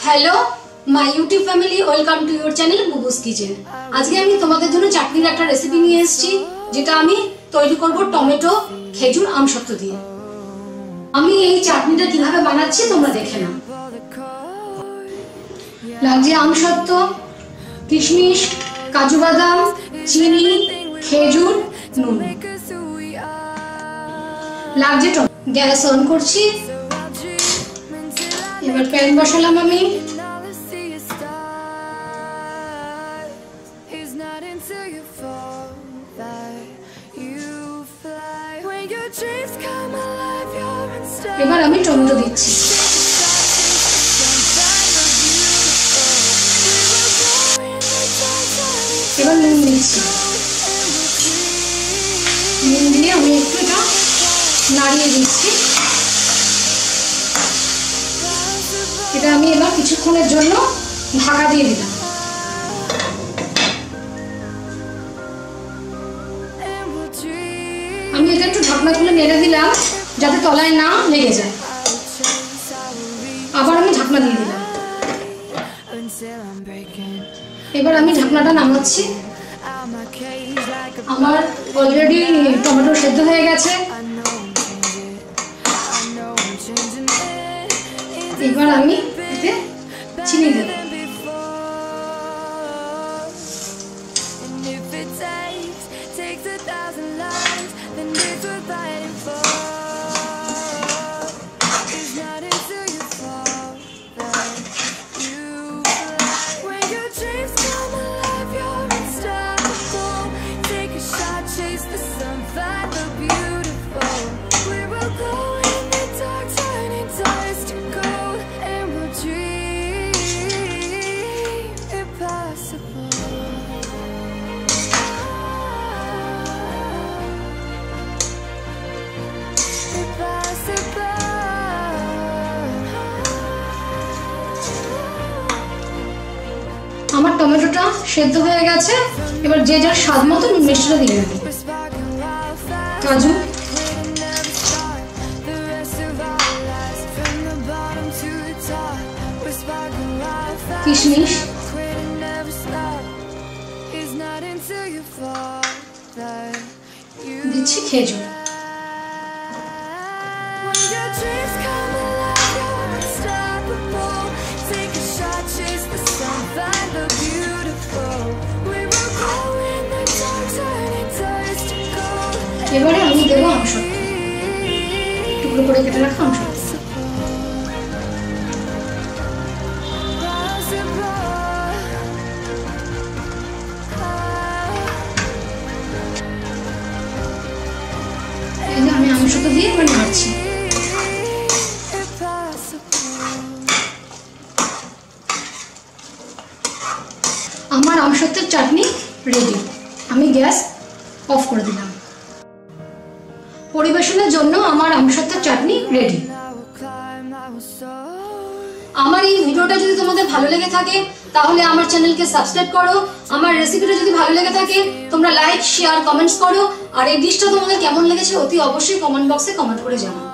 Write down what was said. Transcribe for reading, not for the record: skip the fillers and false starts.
Hello my YouTube family welcome to your channel Bubu's kitchen. आज के আমি তোমাদের জন্য চাটনির একটা রেসিপি নিয়ে এসেছি, যেটা আমি তৈরি করব টমেটো খেজুর আমসত্ত্ব দিয়ে। আমি এই চাটনিটা কিভাবে বানাচ্ছি তোমরা দেখে নাও। লাগছে আমসত্ত্ব, কিশমিশ, কাজু বাদাম, চিনি, খেজুর, নুন। লাগছে গ্যাস অন করছি। এবার প্যান বসালাম আমি। এবার আমি টমেটো দিচ্ছি। এবার নুন দিচ্ছি। নুন দিয়ে আমি একটু এটা নাড়িয়ে দিচ্ছি। এটা আমি এবার কিছুক্ষণের জন্য ঢাকা দিয়ে দিলাম। আমি এটা একটু ঢাকনা খুলে নেড়ে দিলাম যাতে তলায় না লেগে যায়। আবার আমি ঢাকনা দিয়ে দিলাম। এবার আমি ঢাকনাটা নামাচ্ছি। আমার অলরেডি টমেটো সেদ্ধ হয়ে গেছে। এবার আমি এতে চিনি দেব। আমার টমেটোটা সেদ্ধ হয়ে গেছে। এবার যে যার স্বাদ মতো মিষ্টিটা দিয়ে দেব। কাজু, কিশমিশ, দিচ্ছি খেজুর। এবারে আমি দেবো আমসত্ত্ব, টুকরো করে কেটে রাখা আমসত্ত্ব। আমি আমসত্ত্ব দিয়ে এবার নাড়ছি। আমার আমসত্ত্বের চাটনি রেডি। আমি গ্যাস অফ করে দিলাম। পরিবেশনের জন্য আমার আমসত্ত্বের চাটনি রেডি। আমার এই ভিডিওটা যদি তোমাদের ভালো লেগে থাকে তাহলে আমার চ্যানেলকে সাবস্ক্রাইব করো। আমার রেসিপিটা যদি ভালো লেগে থাকে তোমরা লাইক, শেয়ার, কমেন্টস করো। আর এই ডিশটা তোমাদের কেমন লেগেছে অতি অবশ্যই কমেন্ট বক্সে কমেন্ট করে জানাও।